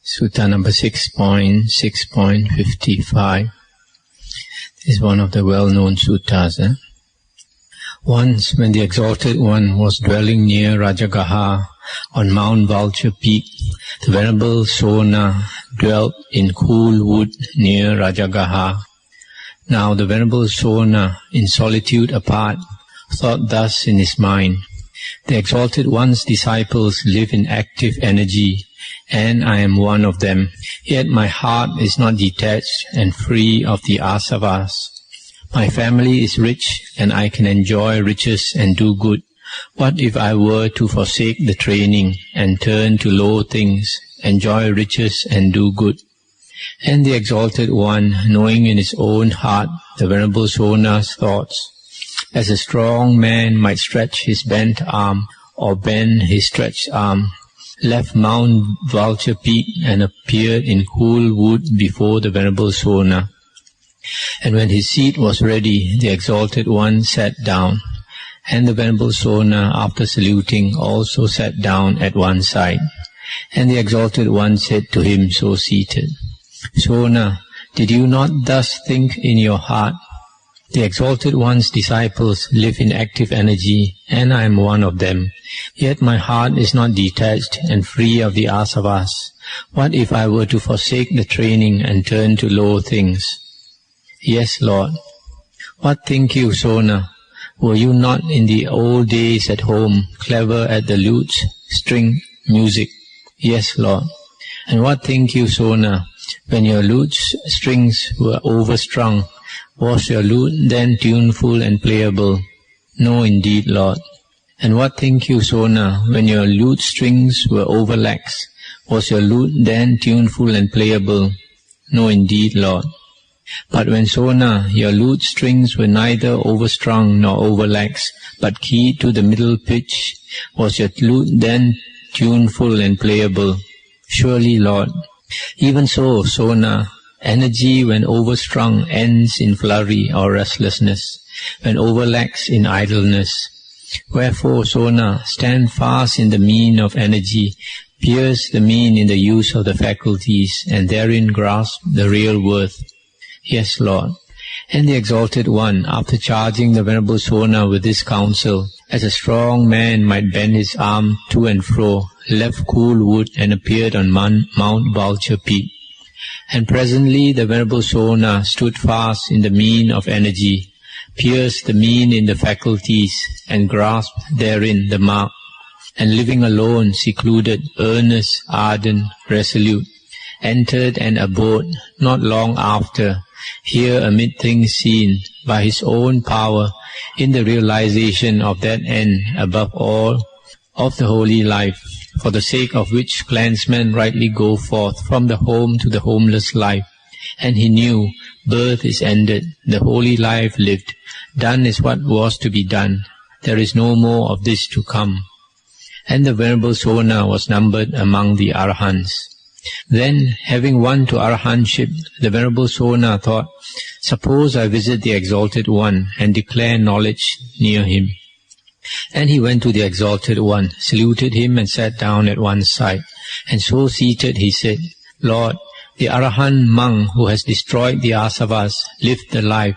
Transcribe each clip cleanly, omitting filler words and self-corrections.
Sutta number 6.6.55 is one of the well-known suttas. Once, when the Exalted One was dwelling near Rajagaha on Mount Vulture Peak, the Venerable Sona dwelt in cool wood near Rajagaha. Now the Venerable Sona, in solitude apart, thought thus in his mind, "The Exalted One's disciples live in active energy, and I am one of them. Yet my heart is not detached and free of the asavas. My family is rich, and I can enjoy riches and do good. What if I were to forsake the training and turn to low things, enjoy riches and do good?" And the Exalted One, knowing in his own heart the Venerable Sona's thoughts, as a strong man might stretch his bent arm or bend his stretched arm, left Mount Vulture Peak and appeared in cool wood before the Venerable Sona. And when his seat was ready, the Exalted One sat down, and the Venerable Sona, after saluting, also sat down at one side. And the Exalted One said to him, so seated, "Sona, did you not thus think in your heart, the Exalted One's disciples live in active energy, and I am one of them. Yet my heart is not detached and free of the asavas. What if I were to forsake the training and turn to low things?" "Yes, Lord." "What think you, Sona? Were you not in the old days at home clever at the lutes, string, music?" "Yes, Lord." "And what think you, Sona, when your lutes, strings were overstrung, was your lute then tuneful and playable?" "No, indeed, Lord." "And what think you, Sona, when your lute strings were overlaxed, was your lute then tuneful and playable?" "No, indeed, Lord." "But when, Sona, your lute strings were neither overstrung nor overlaxed, but keyed to the middle pitch, was your lute then tuneful and playable?" "Surely, Lord." "Even so, Sona, energy when overstrung ends in flurry or restlessness, when overlaxed in idleness. Wherefore, Sona, stand fast in the mean of energy, pierce the mean in the use of the faculties, and therein grasp the real worth." "Yes, Lord." And the Exalted One, after charging the Venerable Sona with this counsel, as a strong man might bend his arm to and fro, left cool wood and appeared on Mount Vulture Peak. And presently the Venerable Sona stood fast in the mean of energy, pierced the mean in the faculties, and grasped therein the mark, and living alone, secluded, earnest, ardent, resolute, entered and abode, not long after, here amid things seen, by his own power, in the realization of that end above all of the holy life, for the sake of which clansmen rightly go forth from the home to the homeless life. And he knew, birth is ended, the holy life lived, done is what was to be done, there is no more of this to come. And the Venerable Sona was numbered among the Arahants. Then, having won to Arahantship, the Venerable Sona thought, "Suppose I visit the Exalted One and declare knowledge near him." And he went to the Exalted One, saluted him, and sat down at one side. And so seated he said, "Lord, the Arahant monk who has destroyed the asavas, lived the life,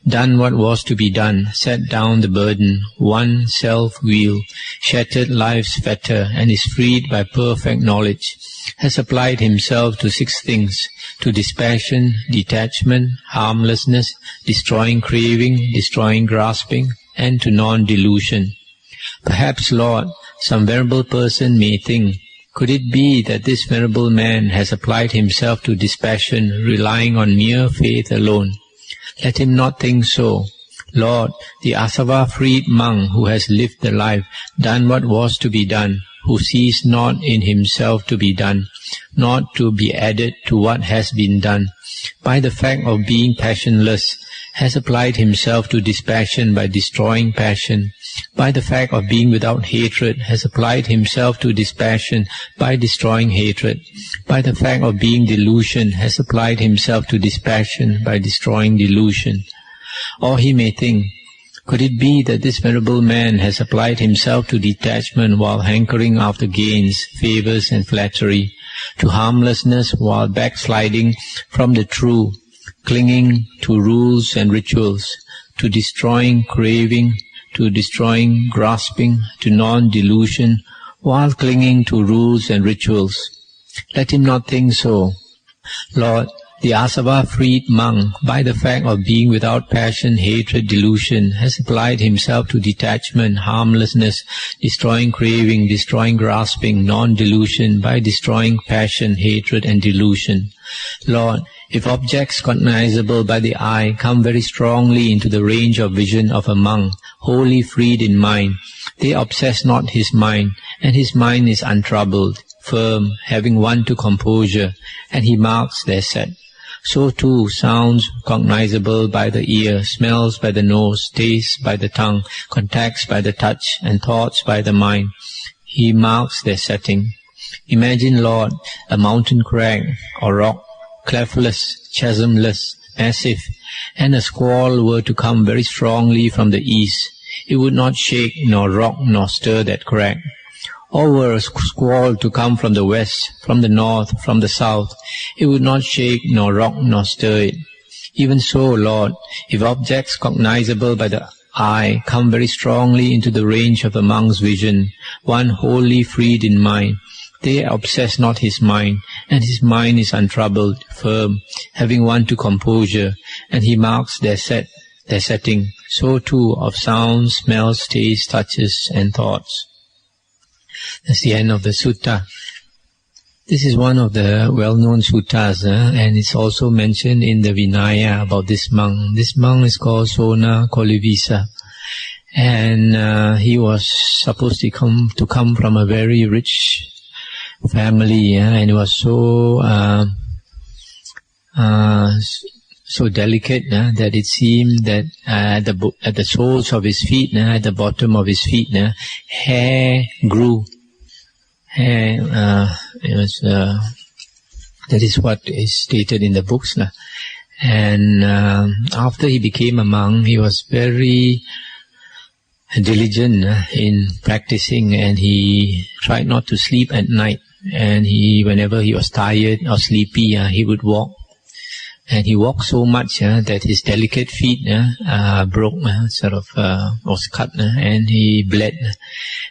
done what was to be done, set down the burden, won self-will, shattered life's fetter, and is freed by perfect knowledge, has applied himself to 6 things, to dispassion, detachment, harmlessness, destroying craving, destroying grasping, and to non-delusion. Perhaps, Lord, some venerable person may think, could it be that this venerable man has applied himself to dispassion, relying on mere faith alone? Let him not think so. Lord, the asava-freed monk who has lived the life, done what was to be done, who sees not in himself to be done, not to be added to what has been done, by the fact of being passionless, has applied himself to dispassion by destroying passion, by the fact of being without hatred, has applied himself to dispassion by destroying hatred, by the fact of being delusion, has applied himself to dispassion by destroying delusion. Or he may think, could it be that this venerable man has applied himself to detachment while hankering after gains, favors, and flattery, to harmlessness while backsliding from the true, clinging to rules and rituals, to destroying craving, to destroying grasping, to non-delusion while clinging to rules and rituals. Let him not think so. Lord, the asava-freed monk, by the fact of being without passion, hatred, delusion, has applied himself to detachment, harmlessness, destroying craving, destroying grasping, non-delusion, by destroying passion, hatred, and delusion. Lord, if objects cognizable by the eye come very strongly into the range of vision of a monk, wholly freed in mind, they obsess not his mind, and his mind is untroubled, firm, having won to composure, and he marks their set. So too, sounds cognizable by the ear, smells by the nose, tastes by the tongue, contacts by the touch, and thoughts by the mind, he marks their setting. Imagine, Lord, a mountain crag or rock, cleftless, chasmless, massive, and a squall were to come very strongly from the east. It would not shake, nor rock, nor stir that crag. Or were a squall to come from the west, from the north, from the south, it would not shake, nor rock, nor stir it. Even so, Lord, if objects cognizable by the eye come very strongly into the range of the monk's vision, one wholly freed in mind, they obsess not his mind, and his mind is untroubled, firm, having won to composure, and he marks their setting. So too of sounds, smells, tastes, touches, and thoughts. That's the end of the sutta. This is one of the well-known suttas, and it's also mentioned in the Vinaya about this monk. This monk is called Sona Kolivisa, and he was supposed to come from a very rich family, and it was so delicate that it seemed that at the soles of his feet, at the bottom of his feet, hair grew. That is what is stated in the books. And after he became a monk, he was very diligent in practicing, and he tried not to sleep at night. And whenever he was tired or sleepy, he would walk. And he walked so much that his delicate feet broke, was cut, and he bled.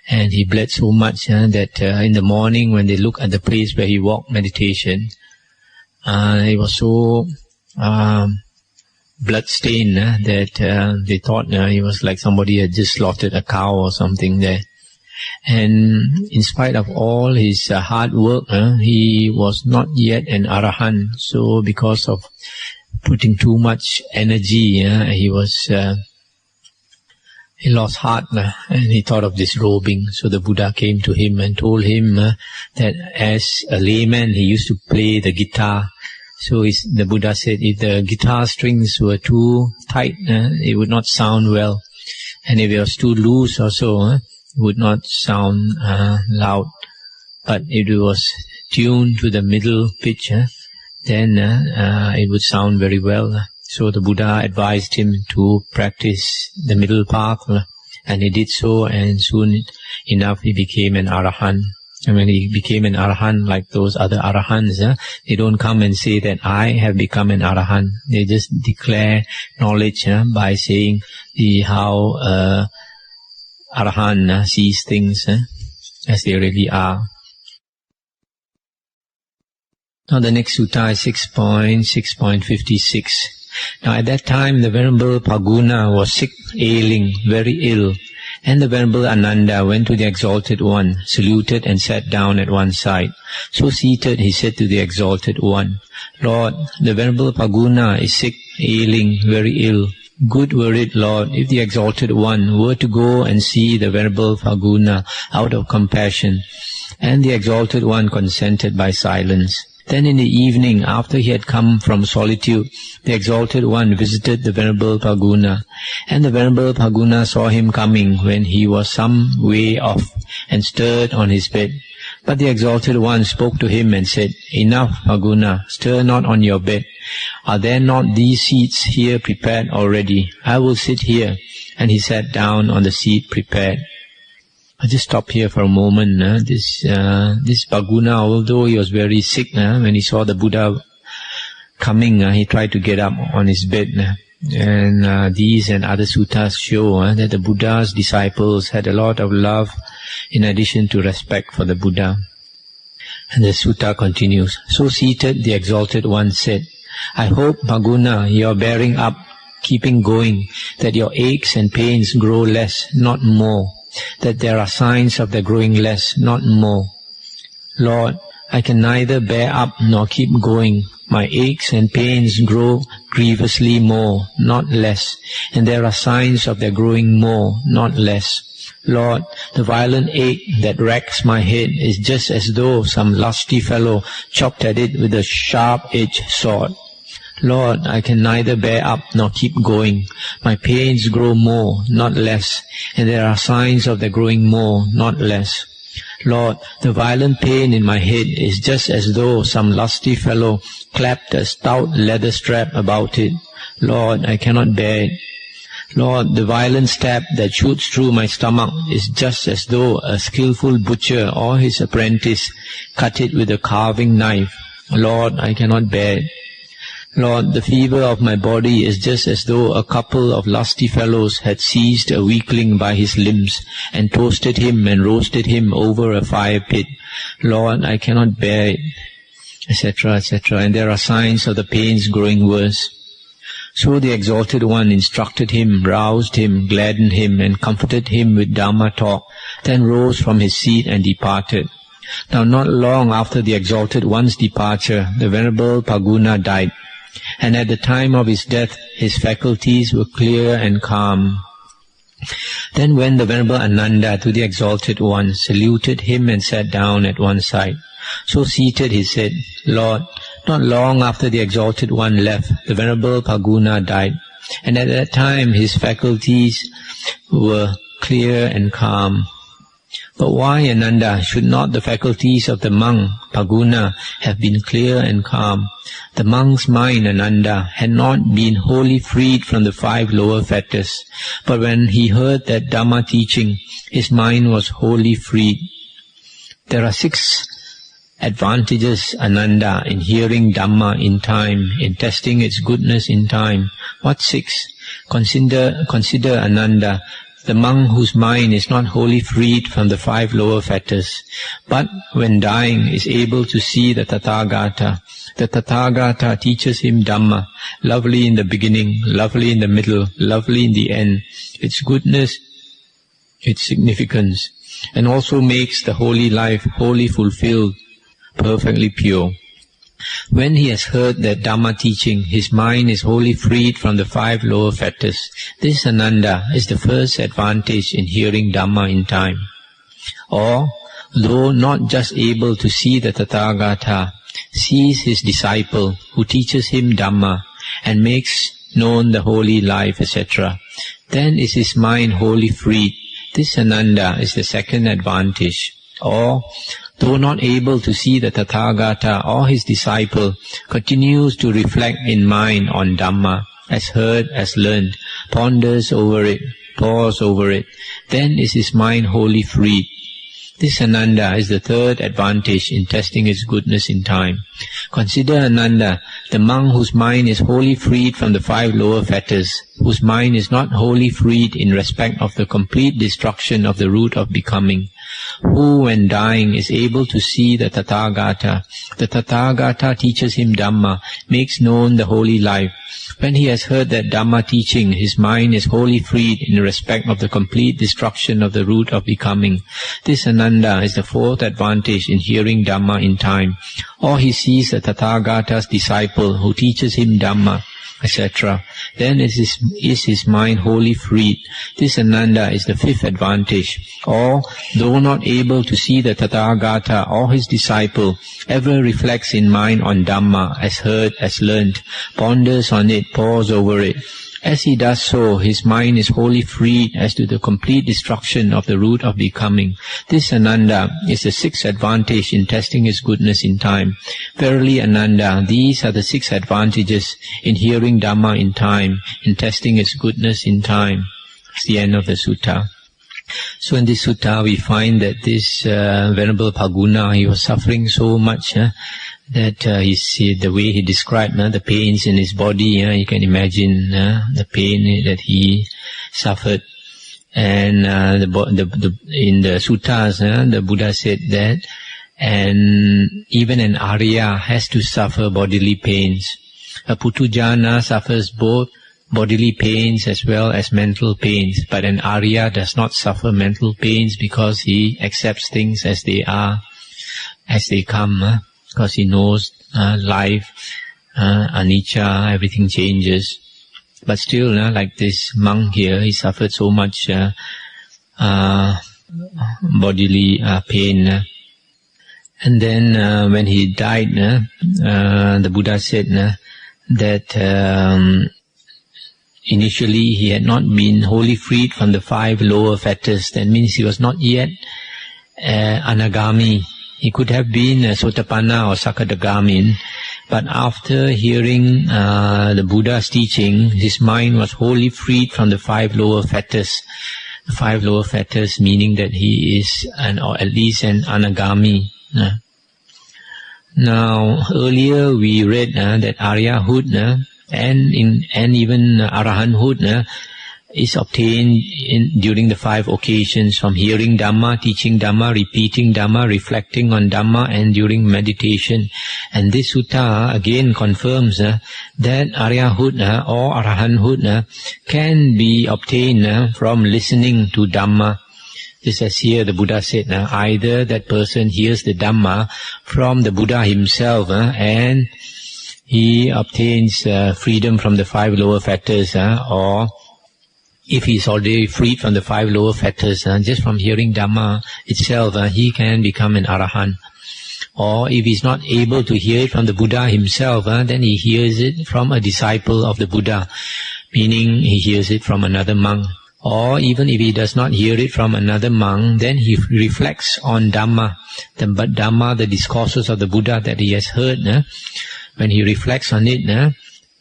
And he bled so much that in the morning when they look at the place where he walked meditation, it was so blood-stained that they thought he was like somebody had just slaughtered a cow or something there. And in spite of all his hard work, he was not yet an arahant. So because of putting too much energy, he lost heart, and he thought of disrobing. So the Buddha came to him and told him that as a layman he used to play the guitar. So the Buddha said if the guitar strings were too tight, it would not sound well. And if it was too loose also, it would not sound loud. But if it was tuned to the middle pitch, then it would sound very well. So the Buddha advised him to practice the middle path, and he did so, and soon enough he became an arahant. And when he became an arahant, like those other arahants, they don't come and say that I have become an arahant. They just declare knowledge by saying how arahant sees things as they really are. Now the next sutta is 6.56. Now at that time the Venerable Paguna was sick, ailing, very ill, and the Venerable Ananda went to the Exalted One, saluted and sat down at one side. So seated he said to the Exalted One, Lord, the Venerable Paguna is sick, ailing, very ill. Good were it, Lord, if the Exalted One were to go and see the Venerable Paguna out of compassion. And the Exalted One consented by silence. Then in the evening, after he had come from solitude, the Exalted One visited the Venerable Paguna. And the Venerable Paguna saw him coming when he was some way off, and stirred on his bed. But the Exalted One spoke to him and said, Enough, Paguna, stir not on your bed. Are there not these seats here prepared already? I will sit here. And he sat down on the seat prepared. I'll just stop here for a moment. This Bhaguna, although he was very sick, when he saw the Buddha coming, he tried to get up on his bed. And these and other suttas show that the Buddha's disciples had a lot of love in addition to respect for the Buddha. And the sutta continues. So seated, the Exalted One said, I hope, Bhaguna, you are bearing up, keeping going, that your aches and pains grow less, not more, that there are signs of their growing less, not more. Lord, I can neither bear up nor keep going. My aches and pains grow grievously more, not less, and there are signs of their growing more, not less. Lord, the violent ache that racks my head is just as though some lusty fellow chopped at it with a sharp-edged sword. Lord, I can neither bear up nor keep going. My pains grow more, not less, and there are signs of their growing more, not less. Lord, the violent pain in my head is just as though some lusty fellow clapped a stout leather strap about it. Lord, I cannot bear it. Lord, the violent stab that shoots through my stomach is just as though a skillful butcher or his apprentice cut it with a carving knife. Lord, I cannot bear it. Lord, the fever of my body is just as though a couple of lusty fellows had seized a weakling by his limbs and toasted him and roasted him over a fire pit. Lord, I cannot bear it, etc., etc. And there are signs of the pains growing worse. So the Exalted One instructed him, roused him, gladdened him, and comforted him with Dhamma talk, then rose from his seat and departed. Now not long after the Exalted One's departure, the Venerable Bhaguna died. And at the time of his death, his faculties were clear and calm. Then went the Venerable Ananda to the Exalted One, saluted him and sat down at one side. So seated he said, Lord, not long after the Exalted One left, the Venerable Bhaguna died. And at that time his faculties were clear and calm. But why, Ananda, should not the faculties of the monk, Bhaguna, have been clear and calm? The monk's mind, Ananda, had not been wholly freed from the 5 lower fetters, but when he heard that Dhamma teaching, his mind was wholly freed. There are 6 advantages, Ananda, in hearing Dhamma in time, in testing its goodness in time. What 6? Consider, Ananda, the monk whose mind is not wholly freed from the 5 lower fetters, but when dying is able to see the Tathagata. The Tathagata teaches him Dhamma, lovely in the beginning, lovely in the middle, lovely in the end, its goodness, its significance, and also makes the holy life wholly fulfilled, perfectly pure. When he has heard that Dhamma teaching, his mind is wholly freed from the 5 lower fetters. This, Ananda, is the first advantage in hearing Dhamma in time. Or, though not just able to see the Tathagata, sees his disciple who teaches him Dhamma and makes known the holy life, etc., then is his mind wholly freed. This, Ananda, is the second advantage. Or, though not able to see the Tathagata or his disciple, continues to reflect in mind on Dhamma, as heard, as learned, ponders over it, pores over it, then is his mind wholly freed. This, Ananda, is the third advantage in testing its goodness in time. Consider, Ananda, the monk whose mind is wholly freed from the 5 lower fetters, whose mind is not wholly freed in respect of the complete destruction of the root of becoming, who, when dying, is able to see the Tathagata. The Tathagata teaches him Dhamma, makes known the holy life. When he has heard that Dhamma teaching, his mind is wholly freed in respect of the complete destruction of the root of becoming. This, Ananda, is the fourth advantage in hearing Dhamma in time. Or he sees the Tathagata's disciple who teaches him Dhamma, etc. Then is his mind wholly freed. This, Ananda, is the fifth advantage. Or, though not able to see the Tathagata or his disciple, ever reflects in mind on Dhamma, as heard, as learnt, ponders on it, pores over it. As he does so, his mind is wholly freed as to the complete destruction of the root of becoming. This, Ananda, is the sixth advantage in testing his goodness in time. Verily, Ananda, these are the 6 advantages in hearing Dhamma in time, in testing its goodness in time. It's the end of the sutta. So in this sutta we find that this Venerable Phaguna, he was suffering so much that the way he described the pains in his body, you can imagine the pain that he suffered. And in the suttas, the Buddha said that, and even an Arya has to suffer bodily pains. A Putujana suffers both bodily pains as well as mental pains, but an Arya does not suffer mental pains because he accepts things as they are, as they come, because he knows life, anicca, everything changes. But still, like this monk here, he suffered so much bodily pain. And then when he died, the Buddha said that initially he had not been wholly freed from the 5 lower fetters. That means he was not yet anagami. He could have been Sotapanna or Sakadagami, but after hearing the Buddha's teaching, his mind was wholly freed from the 5 lower fetters. The 5 lower fetters meaning that he is or at least an anagami. Now, earlier we read that Aryahood and even Arahanthood is obtained during the 5 occasions, from hearing Dhamma, teaching Dhamma, repeating Dhamma, reflecting on Dhamma, and during meditation. And this sutta again confirms that Aryahood or Arahanthood can be obtained from listening to Dhamma. Just as here the Buddha said, either that person hears the Dhamma from the Buddha himself and he obtains freedom from the 5 lower fetters, or if he is already freed from the 5 lower fetters, just from hearing Dhamma itself, he can become an Arahant. Or if he is not able to hear it from the Buddha himself, then he hears it from a disciple of the Buddha, meaning he hears it from another monk. Or even if he does not hear it from another monk, then he reflects on Dhamma, the discourses of the Buddha that he has heard. When he reflects on it,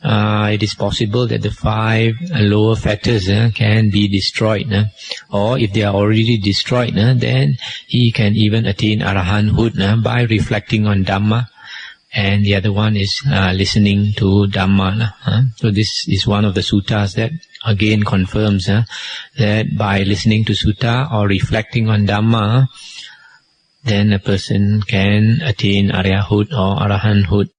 it is possible that the 5 lower fetters can be destroyed. Or if they are already destroyed, then he can even attain Arahanthood by reflecting on Dhamma. And the other one is listening to Dhamma. So this is one of the suttas that again confirms that by listening to sutta or reflecting on Dhamma, then a person can attain Aryahood or Arahanthood.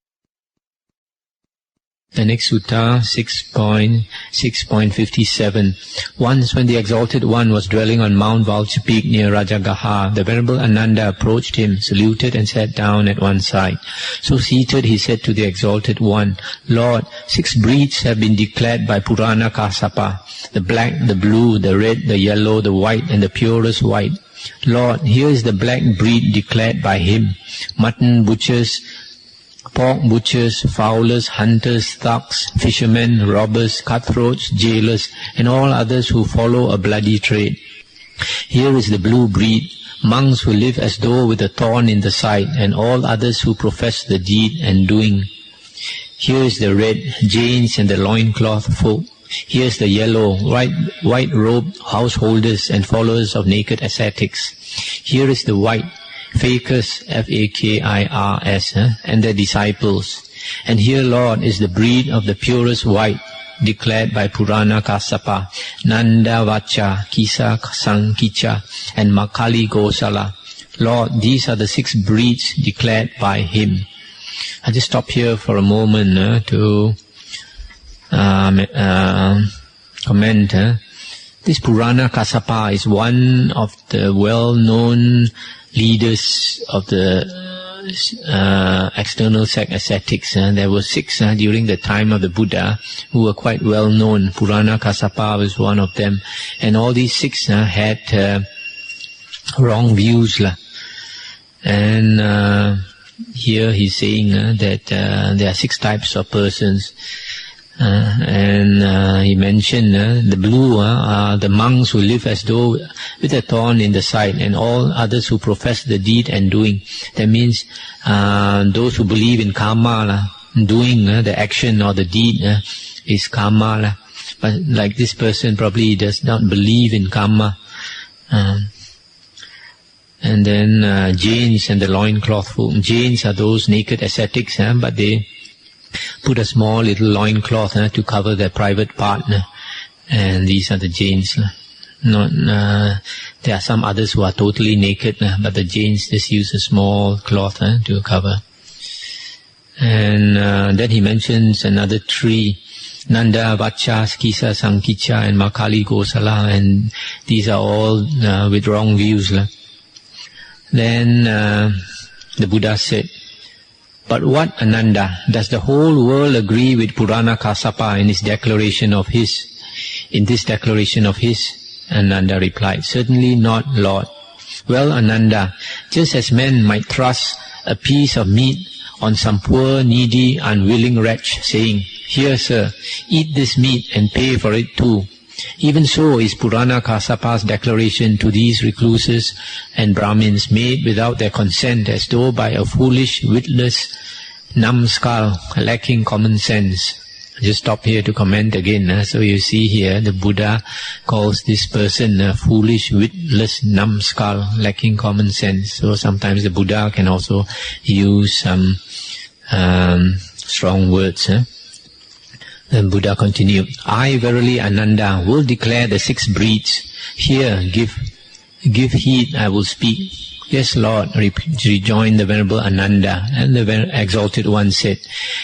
The next sutta, 6.57. Once when the Exalted One was dwelling on Mount Vulture Peak near Rajagaha, the Venerable Ananda approached him, saluted and sat down at one side. So seated, he said to the Exalted One, Lord, 6 breeds have been declared by Purana Kassapa, the black, the blue, the red, the yellow, the white, and the purest white. Lord, here is the black breed declared by him. Mutton butchers, pork butchers, fowlers, hunters, thugs, fishermen, robbers, cutthroats, jailers, and all others who follow a bloody trade. Here is the blue breed, monks who live as though with a thorn in the side, and all others who profess the deed and doing. Here is the red, Jains and the loincloth folk. Here is the yellow, white-robed householders and followers of naked ascetics. Here is the white, Fakirs, Fakirs, and their disciples. And here, Lord, is the breed of the purest white, declared by Purana Kassapa, Nanda Vacha, Kisa Sankicha, and Makali Gosala. Lord, these are the 6 breeds declared by him. I'll just stop here for a moment to comment. This Purana Kassapa is one of the well-known leaders of the external sect ascetics. There were 6 during the time of the Buddha who were quite well known. Purana Kassapa was one of them, and all these 6 had wrong views. And here he's saying that there are 6 types of persons. And he mentioned the blue are the monks who live as though with a thorn in the side, and all others who profess the deed and doing. That means those who believe in karma, doing the action or the deed is karma. But like this person probably does not believe in karma, And then Jains and the loincloth folk. Jains are those naked ascetics, but they put a small little loincloth to cover their private part. And these are the Jains. There are some others who are totally naked, but the Jains just use a small cloth to cover. And then he mentions another three, Nanda, Vacha, Skisa, Sankicha, and Makali Gosala, and these are all with wrong views. Then the Buddha said, but what, Ananda, does the whole world agree with Purana Kassapa in this declaration of his? Ananda replied, certainly not, Lord. Well, Ananda, just as men might thrust a piece of meat on some poor, needy, unwilling wretch, saying, here, sir, eat this meat and pay for it too. Even so is Purana Kassapa's declaration to these recluses and Brahmins made without their consent, as though by a foolish, witless numbskull lacking common sense. Just stop here to comment again. So you see here, the Buddha calls this person a foolish, witless numbskull lacking common sense. So sometimes the Buddha can also use some strong words. Then Buddha continued, I verily, Ananda, will declare the 6 breeds. Here, give heed, I will speak. Yes, Lord, rejoined the Venerable Ananda. And the Exalted One said,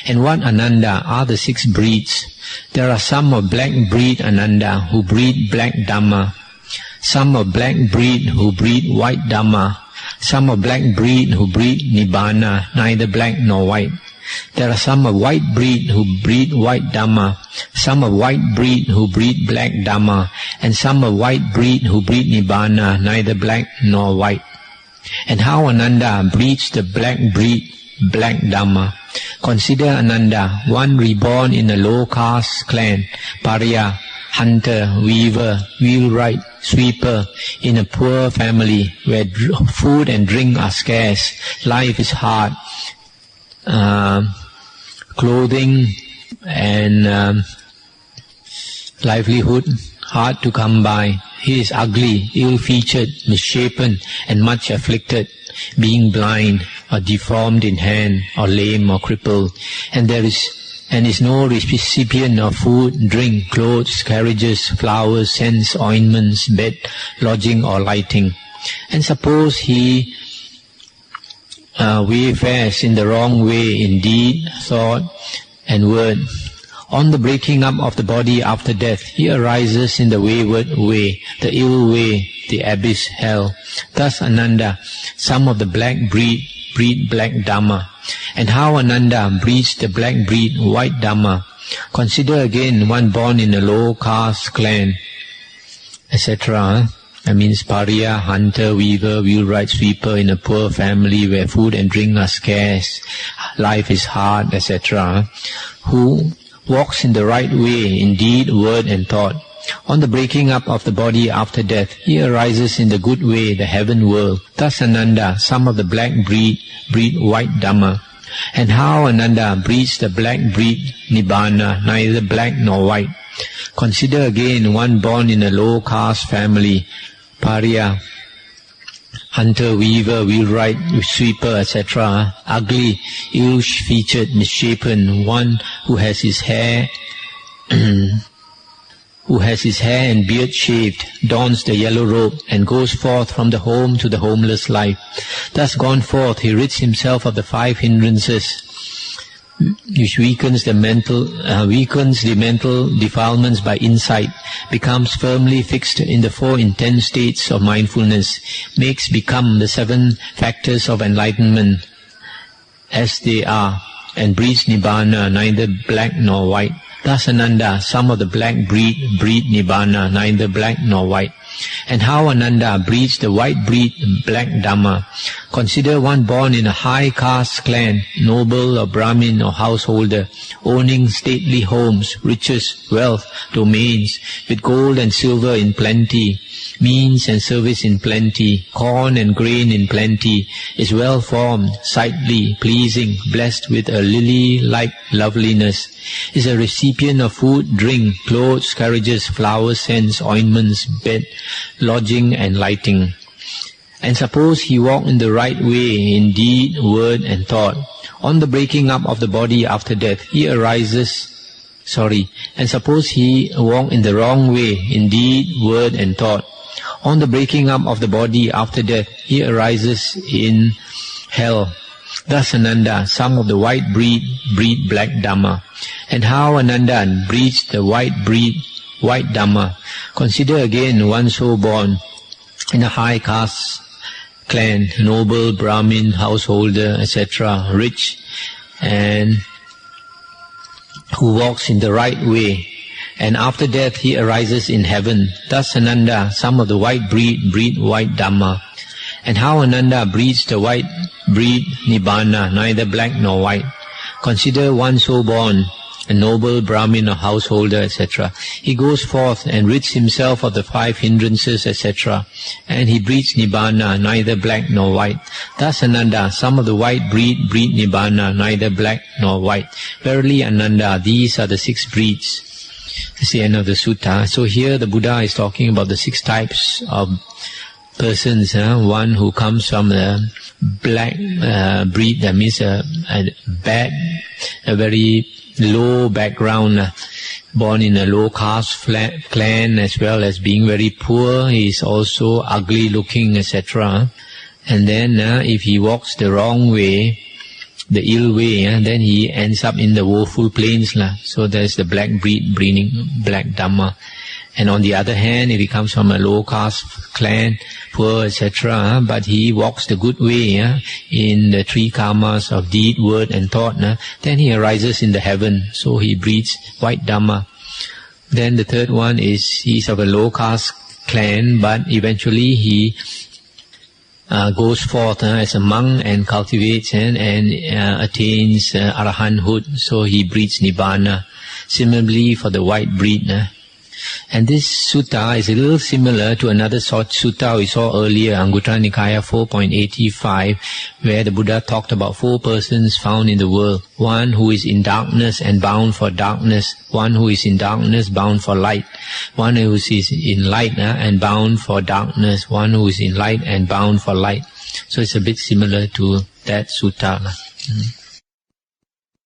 and what, Ananda, are the 6 breeds? There are some of black breed, Ananda, who breed black Dhamma. Some of black breed who breed white Dhamma. Some of black breed who breed Nibbana, neither black nor white. There are some of white breed who breed white Dhamma, some of white breed who breed black Dhamma, and some of white breed who breed Nibbana, neither black nor white. And how Ananda breeds the black breed, black Dhamma. Consider, Ananda, one reborn in a low caste clan, pariah, hunter, weaver, wheelwright, sweeper, in a poor family where food and drink are scarce, life is hard, clothing and livelihood hard to come by. He is ugly, ill-featured, misshapen, and much afflicted, being blind, or deformed in hand, or lame, or crippled, and is no recipient of food, drink, clothes, carriages, flowers, scents, ointments, bed, lodging, or lighting. And suppose he wayfares in the wrong way in deed, thought, and word. On the breaking up of the body after death, he arises in the wayward way, the ill way, the abyss, hell. Thus, Ananda, some of the black breed black Dhamma. And how Ananda breeds the black breed white Dhamma. Consider again one born in a low caste clan, etc. That means pariah, hunter, weaver, wheelwright, sweeper in a poor family where food and drink are scarce, life is hard, etc. Who walks in the right way in deed, word and thought. On the breaking up of the body after death, he arises in the good way, the heaven world. Thus, Ananda, some of the black breed white Dhamma. And how Ananda breeds the black breed Nibbana, neither black nor white. Consider again one born in a low caste family, pariah, hunter, weaver, wheelwright, sweeper, etc., ugly, ill-featured, misshapen, one who has his hair and beard shaved, dons the yellow robe, and goes forth from the home to the homeless life. Thus gone forth, he rids himself of the 5 hindrances, which weakens the mental defilements by insight, becomes firmly fixed in the 4 intense states of mindfulness, makes become the 7 factors of enlightenment as they are, and breeds Nibbana, neither black nor white. Thus, Ananda, some of the black breed Nibbana, neither black nor white. And how Ananda breeds the white breed black Dhamma. Consider one born in a high caste clan, noble or Brahmin or householder, owning stately homes, riches, wealth, domains, with gold and silver in plenty, means and service in plenty, corn and grain in plenty, is well formed, sightly, pleasing, blessed with a lily-like loveliness, is a recipient of food, drink, clothes, carriages, flowers, scents, ointments, bed, lodging and lighting. And suppose he walk in the right way in deed, word and thought. On the breaking up of the body after death, he arises. And suppose he walk in the wrong way in deed, word and thought. On the breaking up of the body after death, he arises in hell. Thus Ananda, some of the white breed black Dhamma. And how Ananda breeds the white breed white Dhamma. Consider again one so born in a high caste clan, noble, Brahmin, householder, etc., rich, and who walks in the right way, and after death he arises in heaven. Thus Ananda, some of the white breed white Dhamma. And how Ananda breeds the white breed Nibbana, neither black nor white. Consider one so born, a noble, Brahmin or householder, etc. He goes forth and rids himself of the 5 hindrances, etc. And he breeds Nibbana, neither black nor white. Thus Ananda, some of the white breed Nibbana, neither black nor white. Verily Ananda, these are the 6 breeds. That's the end of the sutta. So here the Buddha is talking about the 6 types of persons. One who comes from the black breed, that means a very low background, born in a low caste clan, as well as being very poor. He is also ugly looking, etc. And then if he walks the wrong way, the ill way, then he ends up in the woeful plains. So there's the black breed breeding black Dhamma. And on the other hand, if he comes from a low caste clan, poor, etc., but he walks the good way in the 3 karmas of deed, word and thought, then he arises in the heaven. So he breeds white Dhamma. Then the third one is he's of a low caste clan, but eventually he goes forth as a monk and cultivates and attains arahanthood. So he breeds Nibbana. Similarly for the white breed. And this sutta is a little similar to another sutta we saw earlier, Anguttara Nikaya 4.85, where the Buddha talked about 4 persons found in the world. One who is in darkness and bound for darkness. One who is in darkness bound for light. One who is in light and bound for darkness. One who is in light and bound for light. So it's a bit similar to that sutta.